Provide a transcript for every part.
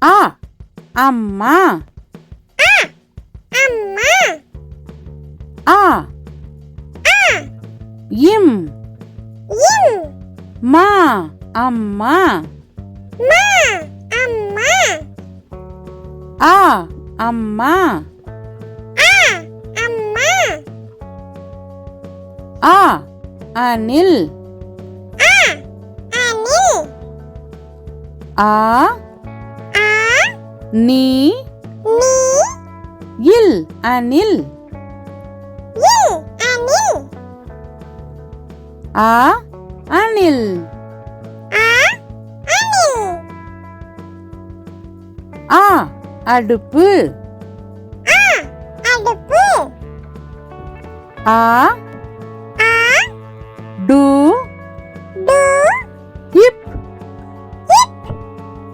அ அம்மா. அம்மா. ஆ இம் இம். மா அம்மா. மா அம்மா. ஆ அம்மா. அம்மா. ஆ அணில். அணில். ஆ ஆ நீ நீ இல் அணில். இல் அணில். ஆ அணில். ஆ அணில். ஆ அடுப்பு. அடுப்பு. ஆ ஆ டு டு இப்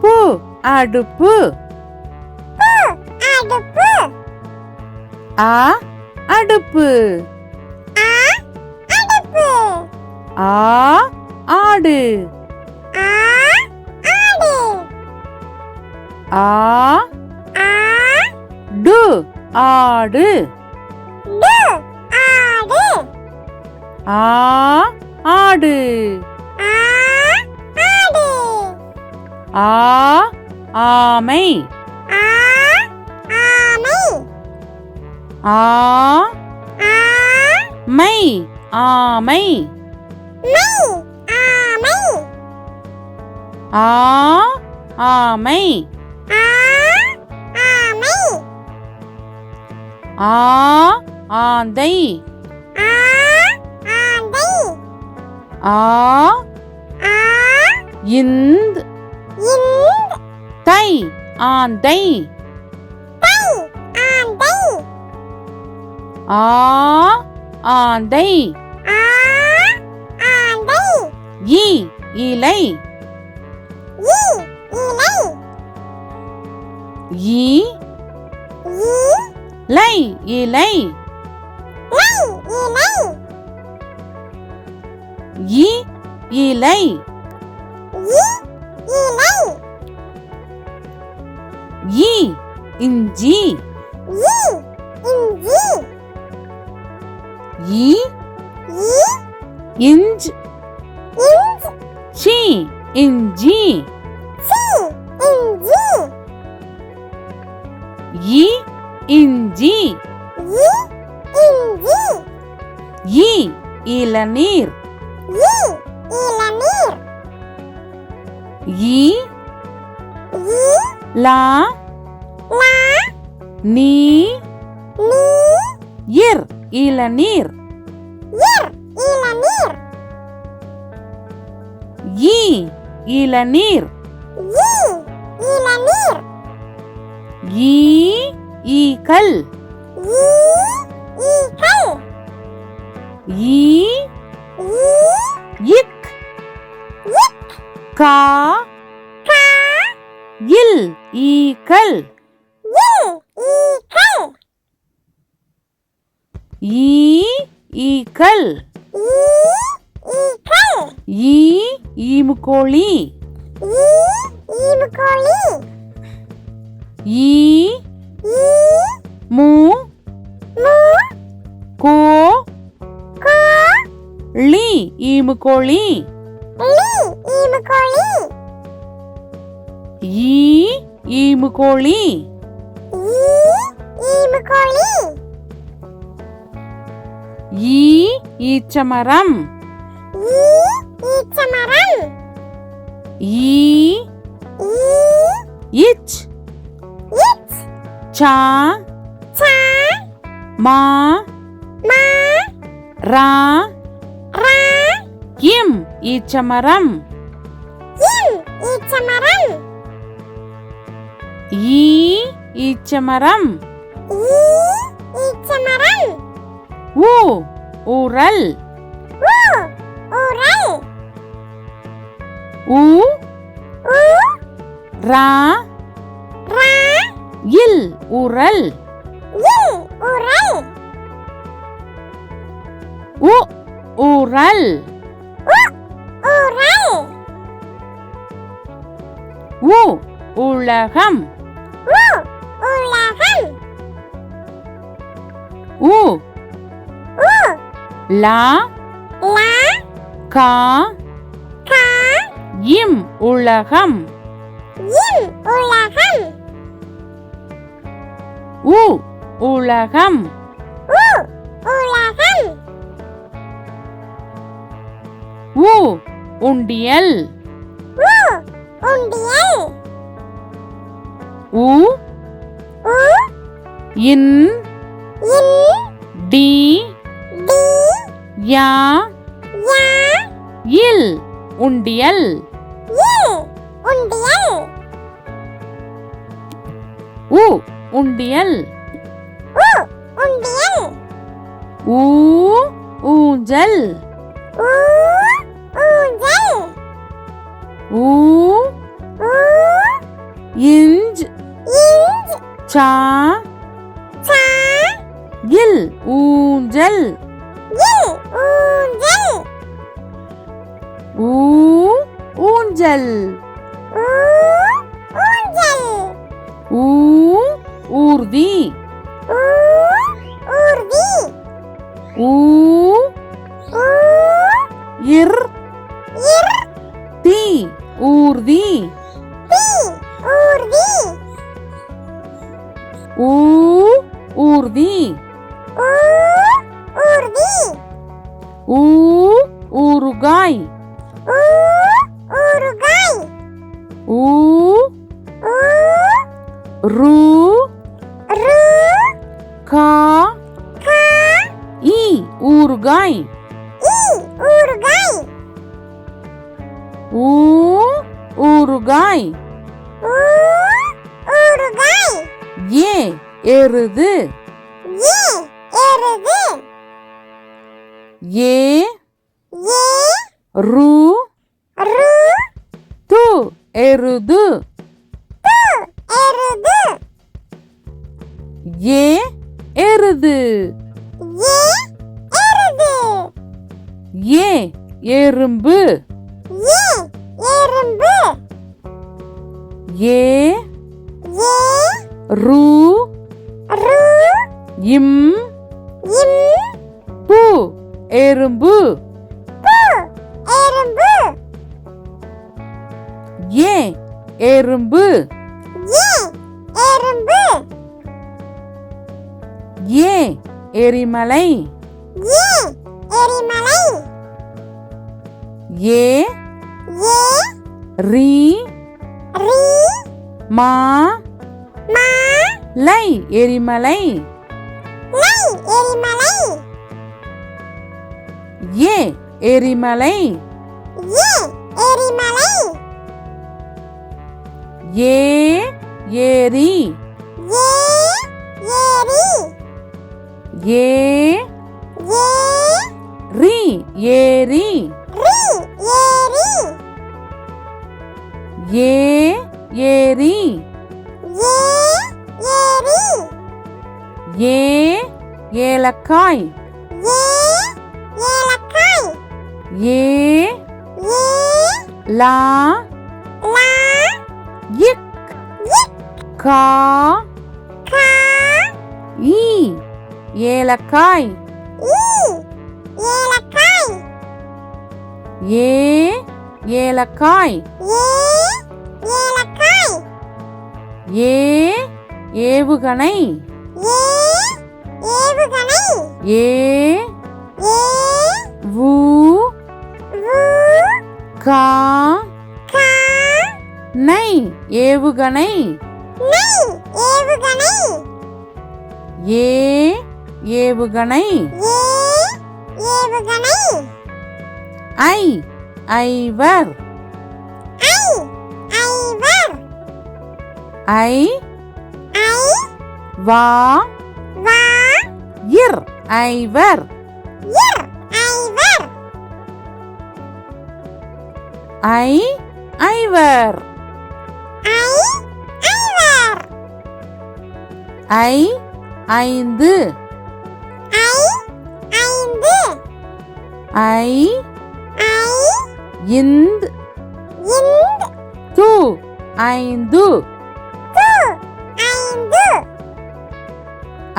பு அடுப்பு. பு அடுப்பு. ஆ அடுப்பு. ஆ அடுப்பு. ஆ ஆடு. ஆ ஆடு. ஆ ஆ டு ஆடு. டு ஆடு. ஆ ஆடு. ஆ ஆடு. ஆ ஆமை. ஆ ஆமை. ஆ ஆ மை ஆமை. மை ஆமை. ஆ ஆமை. ஆ ஆமை. ஆ ஆந்தை. ஆ ஆந்தை. ஆ ஆ இந்த் இந்த் தை ஆந்தை. தை ஆந்தை. ஆ ஆந்தை. ஆ ஆந்தை. இ இலை. இ இலை. இ இ லை இலை. லை இலை. இ இலை. இ இலை. இ இஞ்சி. இ இஞ்சி. இ இ இஞ்ச் இஞ்ச் சி இஞ்சி. சி இஞ்சி. இ இஞ்சி. இ இஞ்சி. இ இளநீர். இ இளநீர். இ இ லா லா நீ நீ இர் இளநீர். இர் இளநீர். இ இளநீர். இ இளநீர். ஈ ஈக்கள். இ ஈக்கள். ஈ இ இக் இக் கா கா இல் ஈக்கள். இல் ஈக்கள். ஈ ஈக்கள். இ ஈக்கள். ஈ ஈமுக்கோழி. இ ஈமுக்கோழி. ஈ இ மூ மு கோ கோ ளி ஈமுக்கோழி. லி ஈமுக்கோழி. ஈ ஈமுக்கோழி. இ ஈமுக்கோழி. ஈ ஈச்சமரம். இ ஈச்சமரம். ஈ இ இச் இச் சா சா மா மா ரா ரா இம் ஈச்சமரம். இம் ஈச்சமரம். ஈ ஈச்சமரம். இ ஈச்சமரம். ஊ ஊரல். உ உரல். ஊ உ ரா ரா இல் உரல். இல் உரல். உ ஊரல். உ உரல். ஊ உலகம் உலகம் உ உ லா லா கா கா இம் உலகம் இம் உலகம் உ உலகம் உ உலகம் உ உண்டியல் உ உண்டியல் உ உ இன் இன் டி டி யா யா இல் உண்டியல் இல் உண்டியல் உ உண்டியல் உ உண்டியல் ஊ ஊஞ்சல் ஊ ஊஞ்சல் ஊ ஊ இஞ்ச் இஞ்ச் சா சா இல் ஊஞ்சல் இல் ஊஞ்சல் ஊ ஊஞ்சல் ஊ ஊஞ்சல் ஊ ஊர்தி ஊ ஊர்தி ஊ ஊ இர் இர் தி ஊர்தி தி ஊர்தி ஊ ஊர்தி ஊ ஊர்தி ஊ ஊறுகாய் ஊ ஊறுகாய் ஊ ஊ ரு ரு கா கா இ ஊறுகாய் இ ஊறுகாய் ஊ ஊறுகாய் ஊ ஊறுகாய் ஏ எருது ஏ எருது ஏ ஏ ரு ரு து எருது து எருது ஏ எருது ஏ எருது ஏ எறும்பு ஏ எறும்பு ஏ ஏ ரு ரு இம் இம் பு எறும்பு பு எறும்பு ஏ எறும்பு ஏ எறும்பு ஏ எரிமலை ஏ எரிமலை ஏ ஏ ரி ரி மா மா லை எரிமலை லை எரிமலை ஏ எரிமலை ஏ எரிமலை ஏ ஏரி ஏ ஏரி ஏ ஏ ரி ஏரி ரி ஏரி ஏ ஏரி ஏ ஏரி ஏ ஏலக்காய் ஏ ஏலக்காய் ஏ ஏ லா லா இக் இக் கா கா ஈ ஏலக்காய் ஈ ஏலக்காய் ஏ ஏலக்காய் ஏ ஏலக்காய் ஏ ஏவுகணை ஏ ஏவுகணை ஏ ஏ வு வு கா கா நை ஏவுகணை நை ஏவுகணை ஏ ஏவுகணை ஏ ஏவுகணை ஐ ஐவர் ஐ ஐவர் ஐ ஐ வா வா இர் ஐவர் இர் ஐவர் ஐ ஐவர் ஐ ஐவர் ஐ ஐந்து ஐ ஐந்து ஐ ஐ இந்த் இந்த் து ஐந்து கு ஐந்து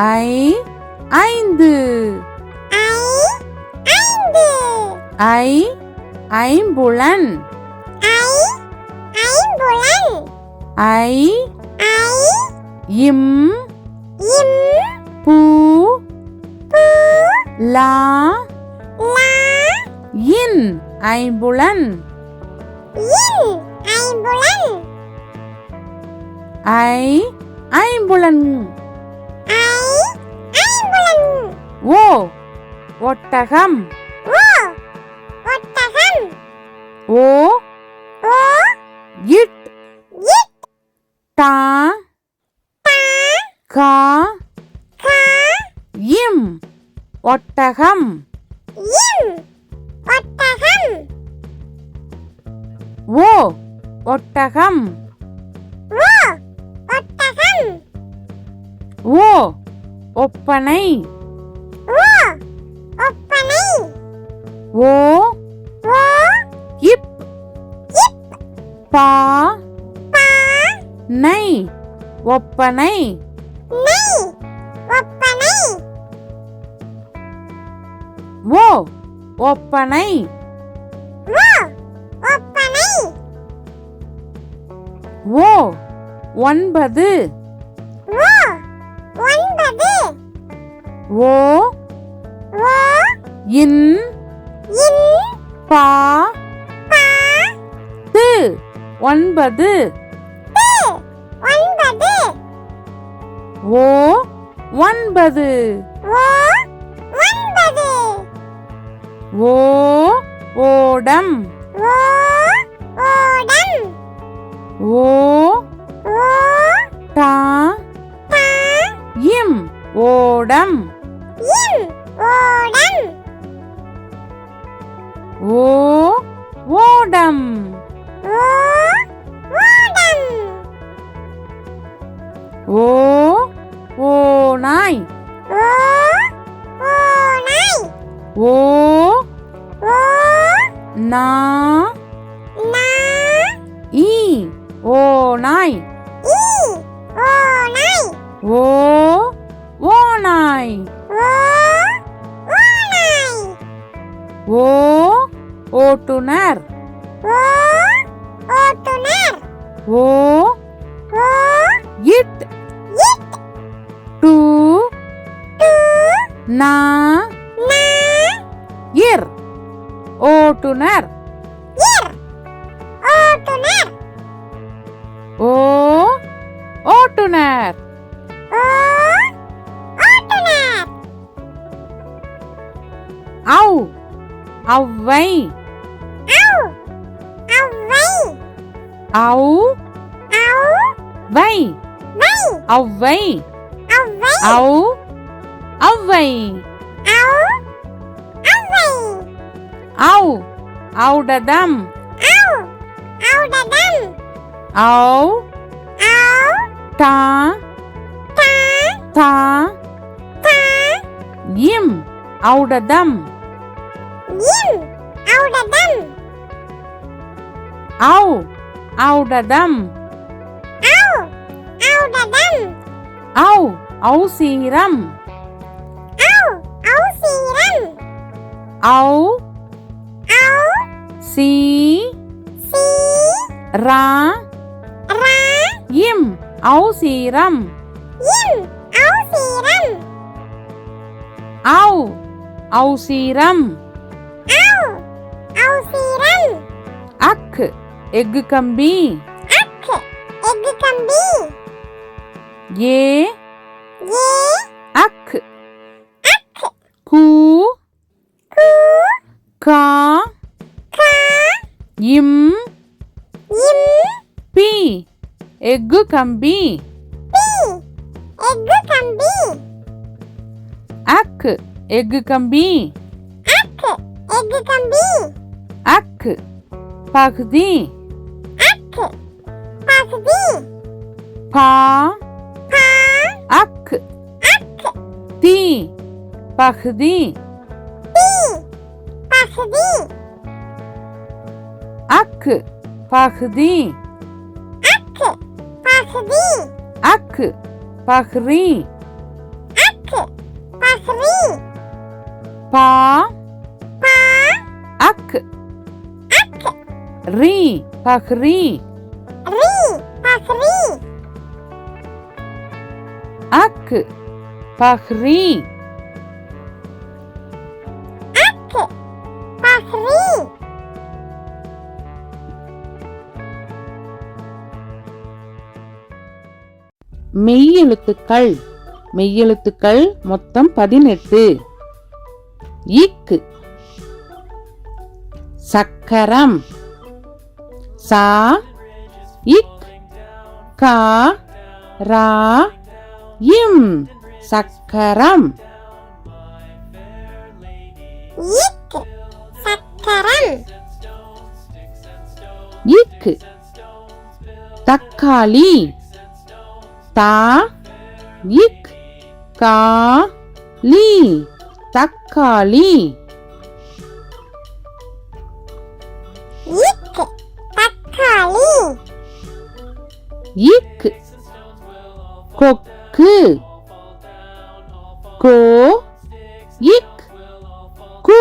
ஐ ஐந்து ஐ ஐந்து ஐ ஐம்புலன் ஐ ஐம்புலன் ஐ ஐ இம் இம் பூ பூ லா லா இன் ஐம்புலன் இன் ஐம்புலன் ஐ ஐம்புலன் ஐ ஐம்புலன் ஓ ஒட்டகம் ஓ ஒட்டகம் ஓ ஓ இட் இட் டா டா கா கா இம் ஒட்டகம் இம் ஒட்டகம் ஓ ஒட்டகம் ஓ ஒட்டகம் ஓ ஒப்பனை ஓ ஒப்பனை ஓ ஓ இப் இப் பா பா நை ஒப்பனை நெய் ஒப்பனை ஓ ஒப்பனை ஓ ஒப்பனை ஓ ஒன்பது ஓ ஒன்பது ஓ ஓ இன் இன் பா பா து ஒன்பது து ஒன்பது ஓ ஒன்பது ஓ ஒன்பது ஓ ஓடம் ஓ ஓடம் ஓ ஓ டா டா இம் ஓடம் இம் ஓடம் ஓ ஓடம் ஓ ஓடம் ஓ ஓநாய் ஓ ஓநாய் ஓ ஓ நா நா ஈ ஓநாய் ஈ ஓநாய் ஓ ஓநாய் ஓ ஓநாய் ஓ ஓட்டுனர் ஓ ஓட்டுனர் ஓ ஓ இட் இட் டு டு நா நா இர் ஓட்டுனர் இர் ஓட்டுனர் ஓ ஓட்டுனர் ஓ ஓட்டுனர் ஔ ஔவை ஔ ஔவை ஔ ஔ வை வை ஔவை ஔவை ஔ ஔவை ஔ ஔவை ஔ ஔடதம் ஔ ஔடதம் ஔ ஔ டா டா தா டா இம் ஔடதம் இம் ஔடதம் ஔ ஔடதம் ஔ ஔடதம் ஔ ஔசீரம் ஔ ஔசீரம் ஔ ஔ சி சி ரா ரா இம் ஔசீரம் இம் ஔசீரம் ஔ ஔசீரம் ஔ ஔசீரம் அக் எஃகு கம்பி அக் எஃகு கம்பி ஏ ஏ அக் அக் கூ கு கா கா இம் இம் பி எஃகு கம்பி பி எஃகு கம்பி அக் எஃகு கம்பி அக் எஃகு கம்பி அக் பகுதி அக் பகுதி பா பா அக் அக் தி பகுதி தி பகுதி அக் பகுதி அக் பகுதி அக்கு பஹ்ரி அக்கு பகுதி பா பா அக்கு அக்கு ரி பஹ்ரி ரி பகுதி அக்கு பஹ்ரி அக்கு பகுதி மெய்யெழுத்துக்கள் மெய்யெழுத்துக்கள் மொத்தம் 18. இக்கு சக்கரம் சா இக் கா ரா இம் சக்கரம் இக்கு சக்கரம் இக்கு தக்காளி தா இக் கா லி தக்காளி இக்கு தக்காளி இக்கு கொக்கு கோ இக் கு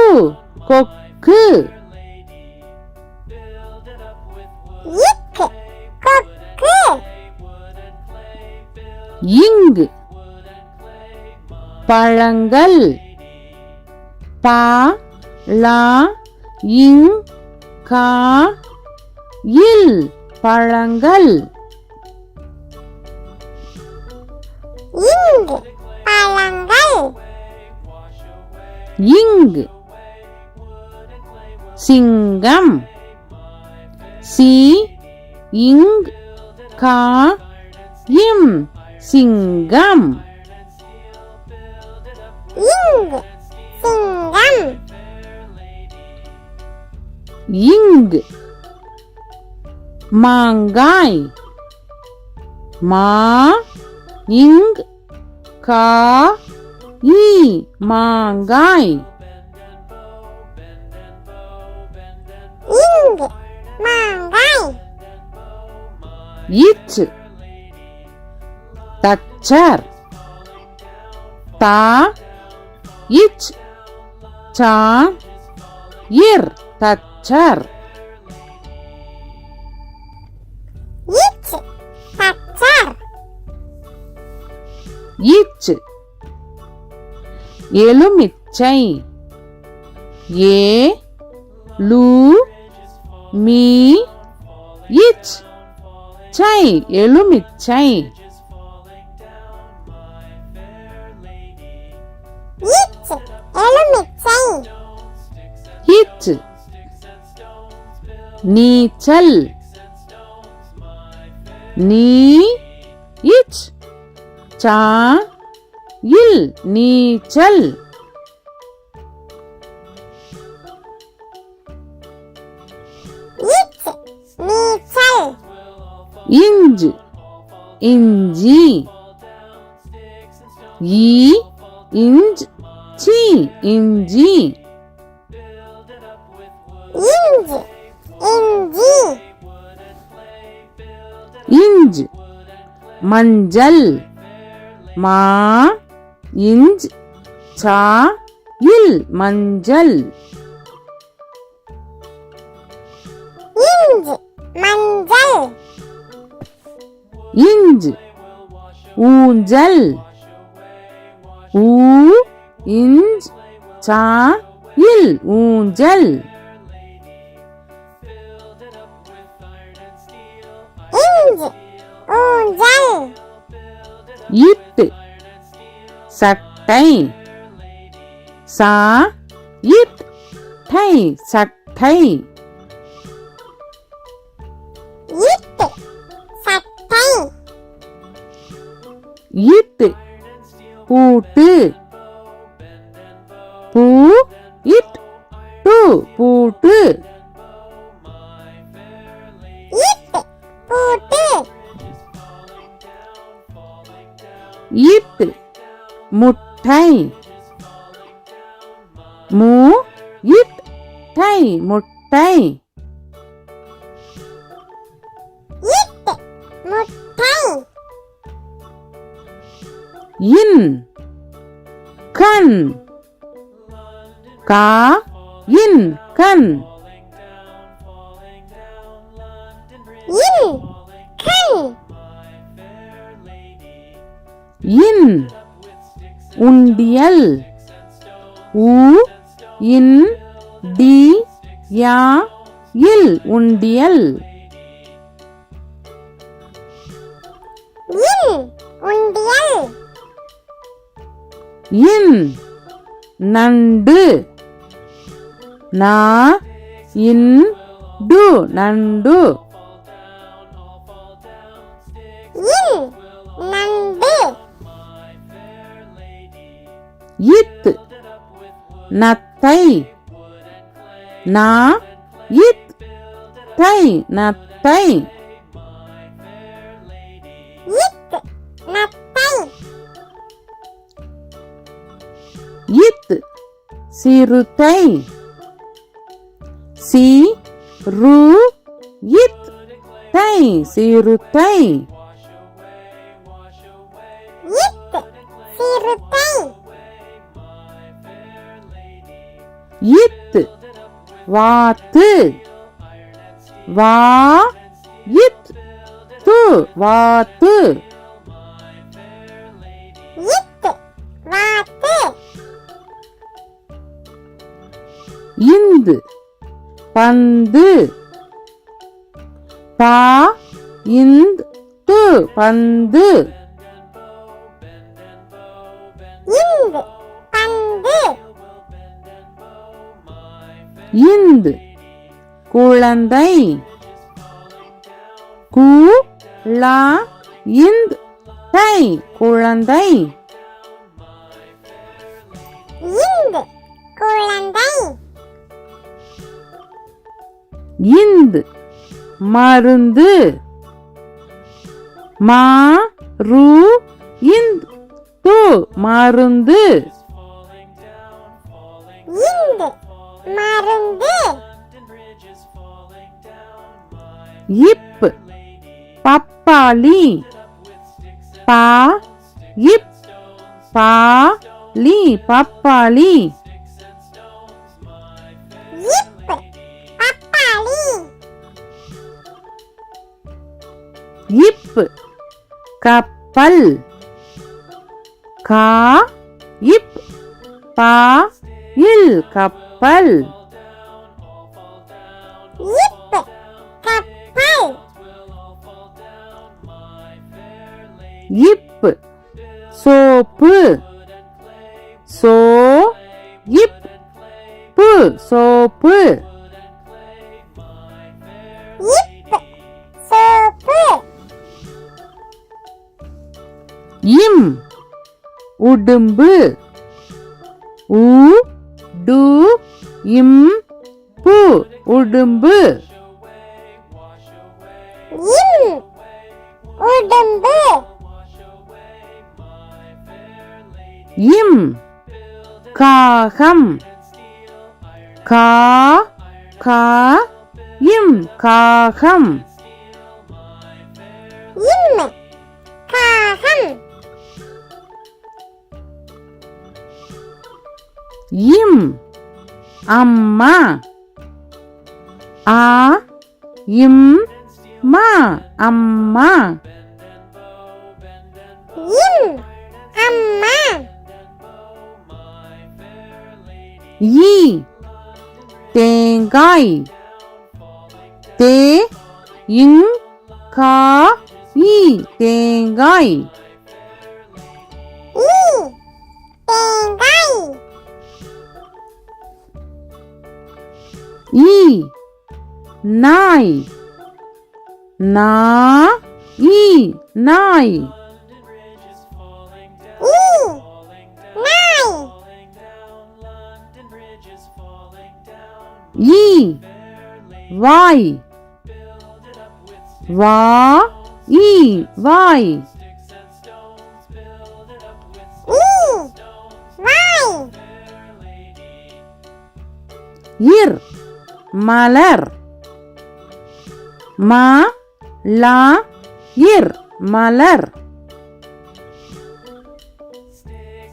கொக்கு இக்கு கொக்கு இங்கு பழங்கள் பா லா இங் கா இல் பழங்கள் இங்கு பழங்கள் இங்கு சிங்கம் சி இங் கா இம் சிங்கம் இங்கு சிங்கம் இங்கு மாங்காய் மா இங் கா இ மாங்காய் இங்கு மாங்காய் இச்சு தச்சர் தா இச் சா இர் தச்சர் இச்சு தச்சர் இச்சு எலுமிச்சை ஏ லு மீ இச் சை எலுமிச்சை இச்சு எலுமிச்சை இச்சு நீச்சல் நீ இச் சா இல் நீச்சல் இச்சு நீச்சல் இஞ்சு இஞ்சி ஈ இஞ்ச் சி இஞ்சி இஞ்சி இஞ்சி இஞ்ச் மஞ்சள் மா இஞ்ச் சா இல் மஞ்சள் இஞ்சி மஞ்சள் இஞ்ச் ஊஞ்சல் ஊ இஞ்ச் சா இல் ஊஞ்சல் இஞ்சி ஊஞ்சல் இட்டு சட்டை சா இட் டை சட்டை இட்டு சட்டை இட்டு பூட்டு பூ இட் டு பூட்டு இட்டு பூட்டு இட்டு முட்டை மூ இட் டை முட்டை இட்டு முட்டை இன் கண் கா இன் கண் இன் கண் இன் உண்டியல் உ இன் டி யா இல் உண்டியல் இன் உண்டியல் இன் நண்டு நா இன் டு நண்டு இன் நண்டு இத் நத்தை நா இத் தை நத்தை இத் நத்தை இத் சிறுத்தை சி ரு இத் தை சிறுத்தை இத் சிறுத்தை இத் வாத்து வா இத் து வாத்து இத் வாத்து இந்து பந்து பா இந்த் து பந்து இந்து பந்து இந்து குழந்தை கு லா இந்த் தை குழந்தை இந்து குழந்தை இந்து மருந்து மா ரு இந்த் து மருந்து இந்து மருந்து இப் பப்பாளி பா இப் பா லி பப்பாளி இப் பப்பாளி இப் கப்பல் கா இப் பா இல் கப்பல் இப் கப்பல் இப் சோப்பு சோ இப் பு சோப்பு இப் சோப்பு இம் உடும்பு உ டு இம் பு உடும்பு இம் உடும்பு இம் காகம் கா கா இம் காகம் இம் காகம் இம் அம்மா ஆ இம் மா அம்மா இம் அம்மா ஈ தேங்காய் தே இங் கா ஈ தேங்காய் ஈ தேங்காய் ஈ நாய் நா ஈ நாய் ஈ நாய் ஈ வாய் வா ஈ வாய் ஈ வாய் இர் மலர் மா லா இர் மலர்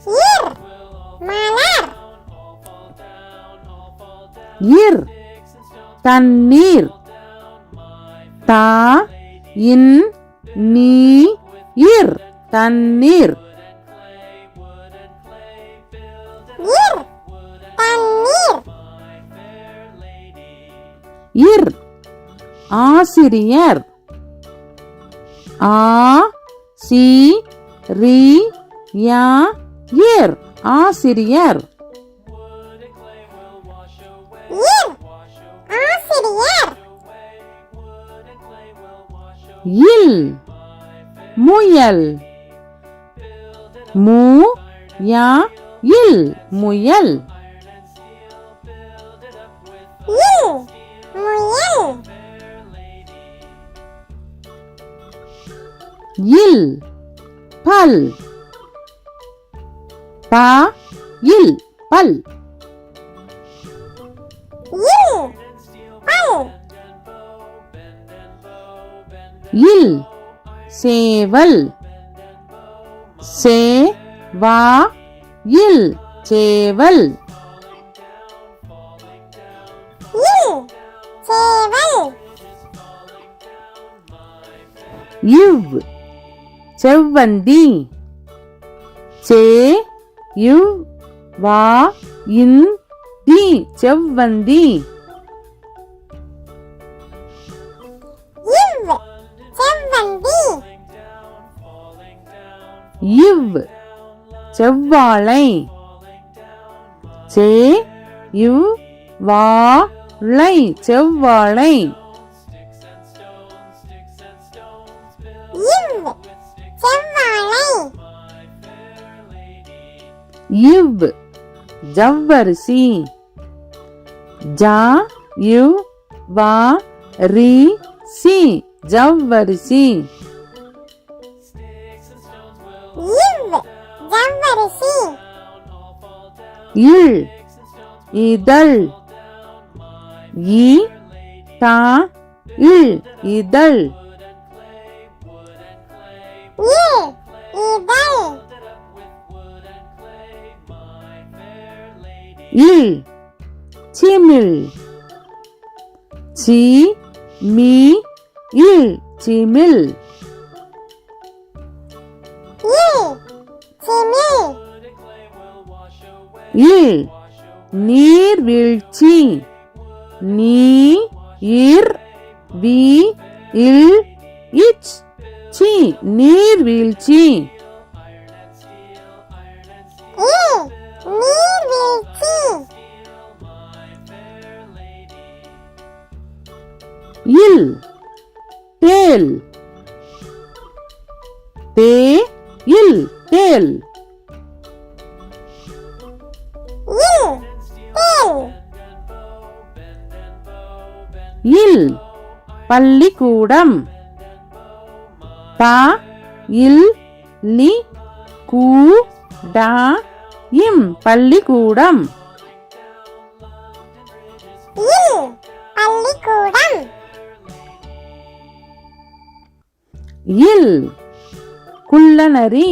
இர் மலர் இர் தண்ணீர் தா இன் நீ இர் தண்ணீர் இர் தண்ணீர் இர் ஆசிரியர் ஆ சி ரி யா இர் ஆசிரியர் இர் ஆசிரியர் இல் முயல் மு யா இல் முயல் இல் முயல் இல் பல் பா இல் பல் இல் பல் இல் சேவல் சே வா இல் சேவல் இல் சேவல் இவ் செவ்வந்தி சே இவ் வா இன் தி செவ்வந்தி இவ் செவ்வந்தி இவ் செவ்வாழை சே இவ் வா ளை செவ்வாழை இவ் செவ்வாழை இவ் ஜவ்வரிசி ஜா இவ் வா ரி சி ஜவ்வரிசி இவ் ஜவ்வரிசி இல் இதழ் இ தா இல் இதழ் இல் இதழ் இல் சிமிழ் சி மீ இல் சிமிழ் இல் சிமிழ் இல் நீர்வீழ்ச்சி நீ இர் வி இல் இச் சி நீர்வீழ்ச்சி இல் நீர்வீழ்ச்சி இல் தேல் தே இல் தேல் இல் தேல் இல் பள்ளிக்கூடம் பா இல் லி கூ டா இம் பள்ளிக்கூடம் இல் பள்ளிக்கூடம் இல் குள்ளநரி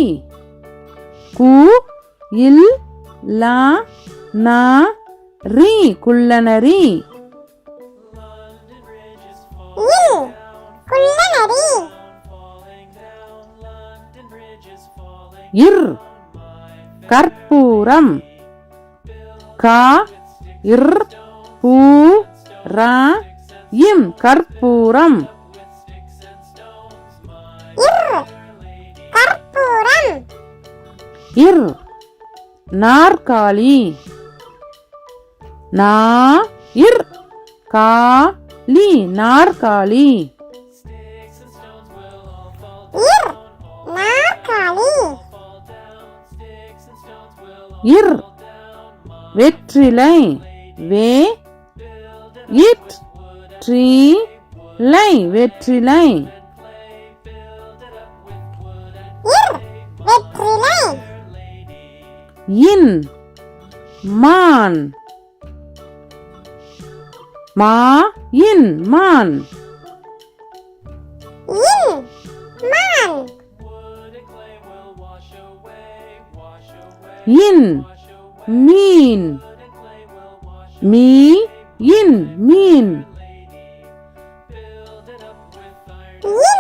கு இல் லா நா ரி குள்ளநரி இல் குள்ளநரி இர் கற்பூரம் கா இர் பூ ரா இம் கற்பூரம் இர் கற்பூரம் இர் நாற்காலி நா இர் கா லி நாற்காலி இர் நாற்காலி இர் வெற்றிலை வே இட் ட்ரீ லை வெற்றிலை இர் வெற்றிலை இன் மான் மா இன் மான் இன் மான் இன் மீன் மீ இன் மீன் இன்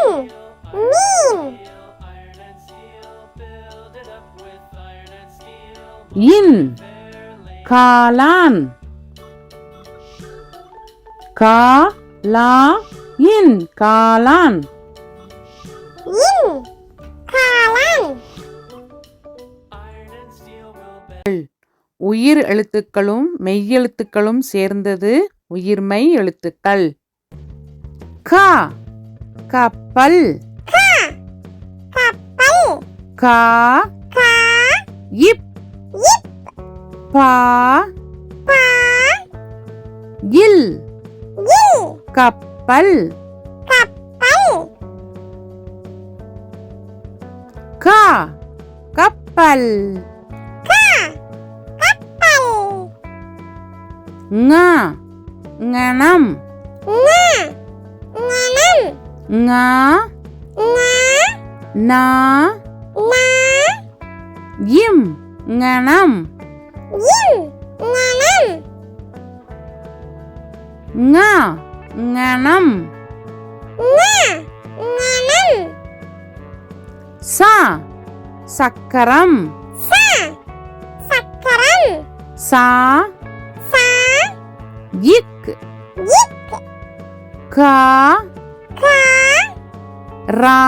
மீன் இன் காளான் கா லா இன் காளான் இன் காளான் உயிர் எழுத்துக்களும் மெய்யெழுத்துக்களும் சேர்ந்தது உயிர்மெய் எழுத்துக்கள். கா கப்பல் கா கப்பல் கா கா இப் இப் பா பா இல் இல் கப்பல் கப்பல் கா கப்பல் கா கப்பல் ங ஞனம் ஞ ஞனம் ஞ ஞ நா ந இம் ஞனம் இம் ஞனம் ஞ ஞனம் ஞ ஞனம் ச சக்கரம் ச சக்கரம் சா சா இக் இக் கா கா ரா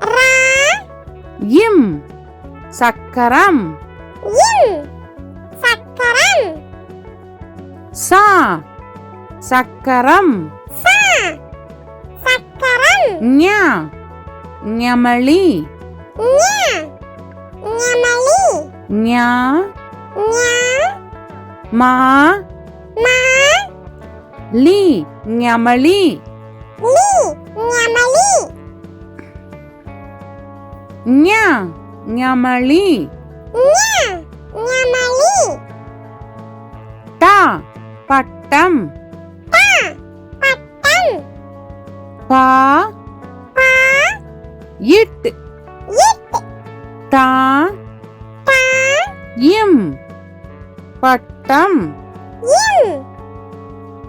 ரா இம் சக்கரம் இம் சக்கரம் சா சக்கரம் சா சக்கரம் ஞ ஞமளி ஞ ஞமளி ஞ ஞ மா மா லி ஞமளி லி ஞமளி ஞ ஞமளி ஞ ஞமளி ட பட்டம் பா பட்டம் பா பா இட் இட் டா பா இம் பட்டம் இம்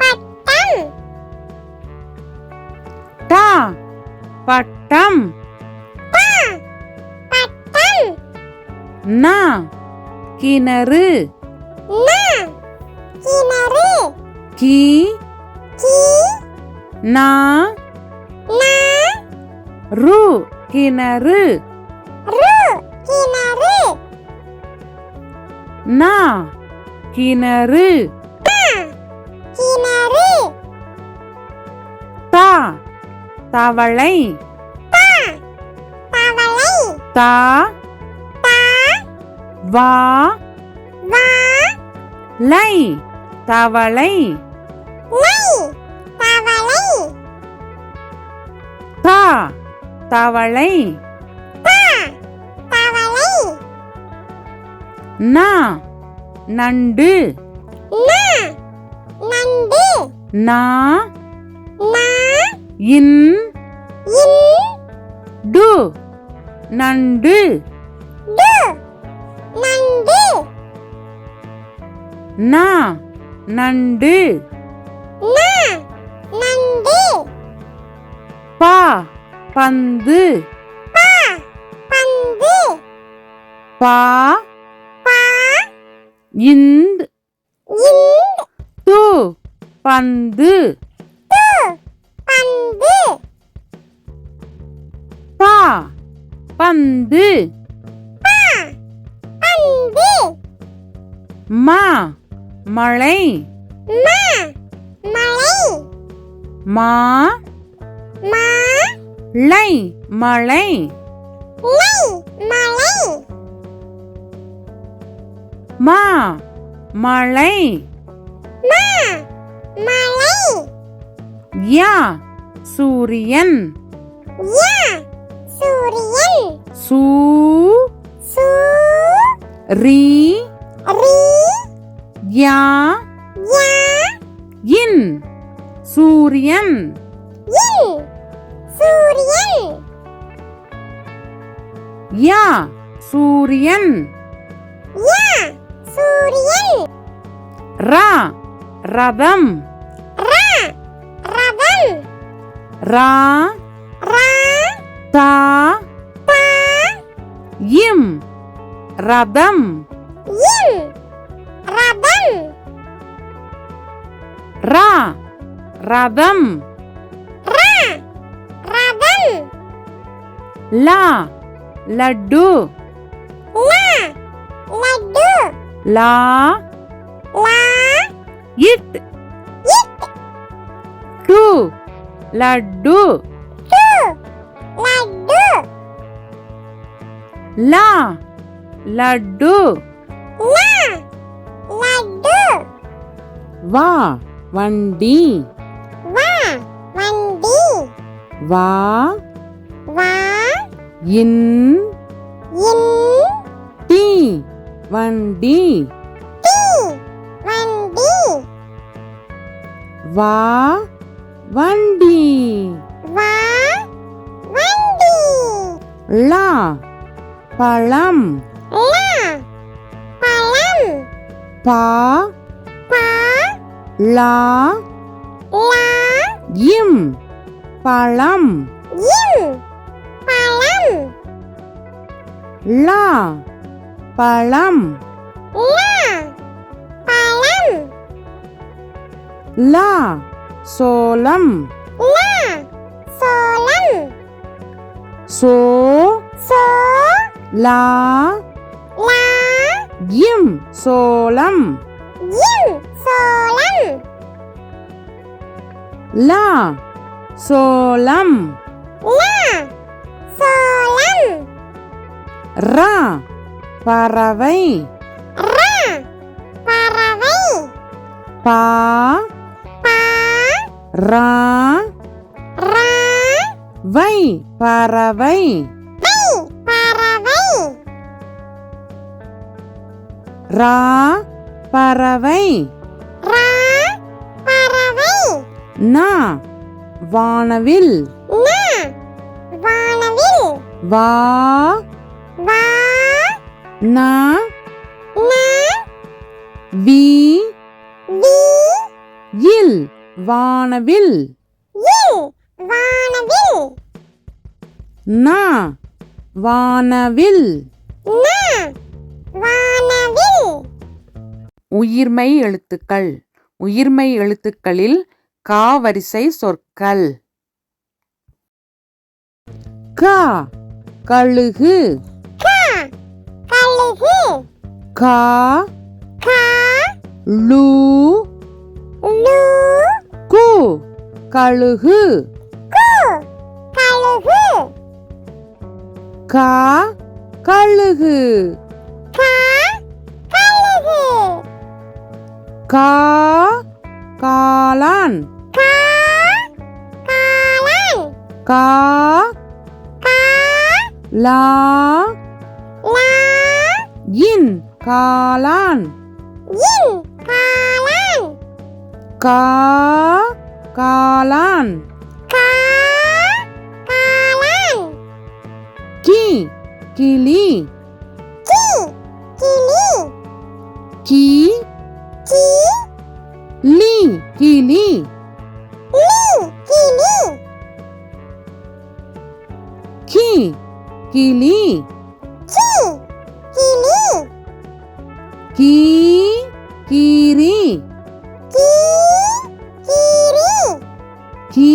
பட்டம் டா பட்டம் பா பட்டம் ந கிணறு ந கிணறு கி கி நா ந ரு கிணறு ரு கிணறு நா கிணறு ந கிணறு தா தவளை தா தவளை தா தா வா வா லை தவளை லை தவளை தா தவளை தா தவளை நா நண்டு ந நண்டு நா ந இன் இன் டு நண்டு டு நண்டு நா நண்டு ந நண்டு பா பந்து பா பந்து பா பா இந்த் இந்த் து பந்து து பந்து பா பந்து பா பந்து மா மழை ம மழை மா மா லை மழை லை மழை மா மழை மா மழை யா சூரியன் யா சூரியன் சூ சூ ரி ரி யா யா இன் சூரியன் இன் சூரியன் யா சூரியன் யா சூரியன் ரா ரதம் ரா ரதம் ரா ரா தா தா இம் ரதம் இம் ரதம் ரா ரதம் ரா ரதம் லா லட்டு லா லட்டு லா லா இட் இட் டு லட்டு டு லட்டு லா லட்டு லா லட்டு வா வண்டி வா வண்டி வா வா இன் இன் டி வண்டி டி வண்டி வா வண்டி வா வண்டி லா பழம் லா பழம் பா பா லா லா இம் பழம் இம் பழம் லா பழம் லா பழம் லா சோளம் லா சோளம் சோ சோ லா லா இம் சோளம் இம் சோளம் லா சோளம் லா சோளம் ரா பறவை ரா பறவை பா பா ரா ரா வை பறவை வை பறவை ரா பறவை ரா பறவை நா வானவில் நா வானவில் வா வா நா நா வி வி இல் வானவில் இல் வானவில் நா வானவில் நா வானவில் உயிர்மெய் எழுத்துக்கள் உயிர்மெய் எழுத்துக்களில் கா வரிசை சொற்கள் கா கழுகு கா கழுகு கா கா லு லு கு கழுகு கு கழுகு கா கழுகு கா கழுகு கா காளான் கா காளான் கா கா லா லா இன் காளான் இன் காளான் கா காளான் கா காளான் கி கிளி கி கிளி கி கி லி கிளி லி கிளி கி கிளி கி கிளி கீ கீரி கி கீரி கீ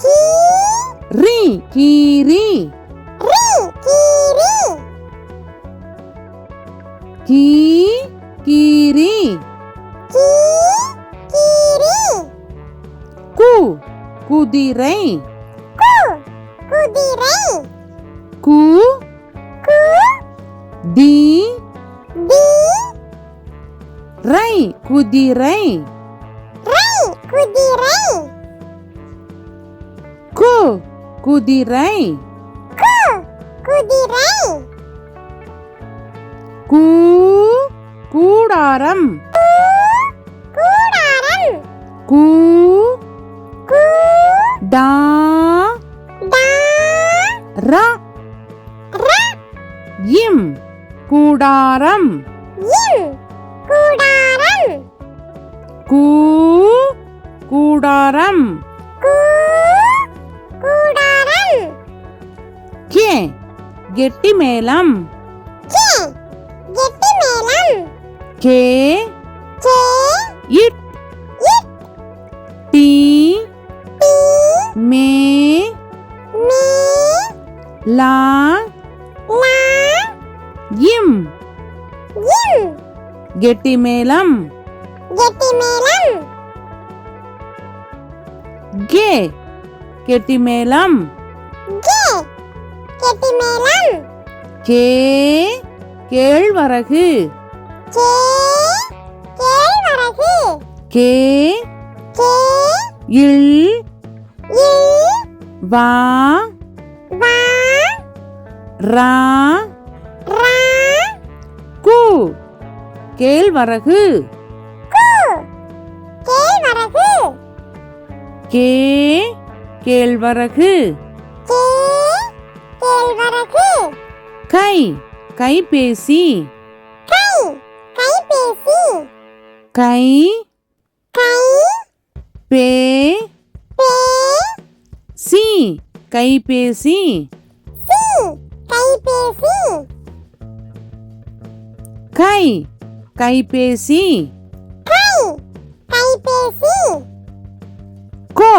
கி ரி கீரி ரி கீரி கீ கீரி கி கீரி கு குதிரை கு குதிரை கு கு தி தி ரை குதிரை ரை குதிரை கு குதிரை கு குதிரை கூ கூடாரம் கூடாரம் கூ கூ டா டா ரா ரா இம் கூடாரம் இம் கூடாரம் கூ கூடாரம் கூ கூடாரம் கே கெட்டி மேளம் கே கெட்டி மேளம் கே கே இட் இட் டி டி மே மீ லா லா இம் இம் கெட்டி மேளம் கெட்டி மேளம் கே கெட்டி மேளம் கே கெட்டி மேளம் கே கேழ்வரகு கே கேழ்வரகு கே கே இல் இல் வா வா ரா ரா கு கேழ்வரகு கு கேழ்வரகு கே கேழ்வரகு கே கேழ்வரகு கை கைபேசி கை கைபேசி கை கை பே பே சி கைபேசி சி கைபேசி கை கைபேசி கை கைபேசி கோ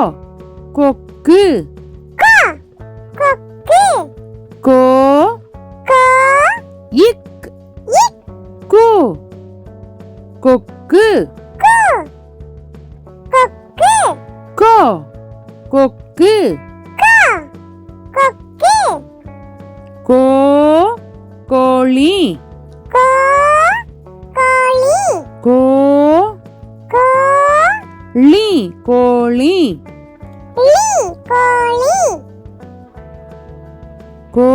கொக்கு கோ கொக்கு கோ கோ இக் இக் கு கொக்கு கு கொக்கு கோ கொக்கு கோ கொக்கு கோ கோழி கோ கோழி கோ கோ லி கோழி லி கோழி கோ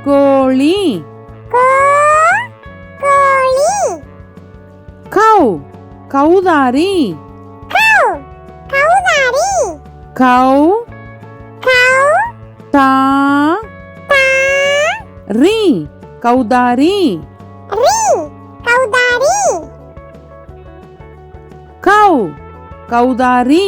கோழி கோ கோழி கௌ கௌதாரி கௌ கௌதாரி கௌ கௌ தா தா ரி கௌதாரி ரி கௌதாரி கௌ கௌதாரி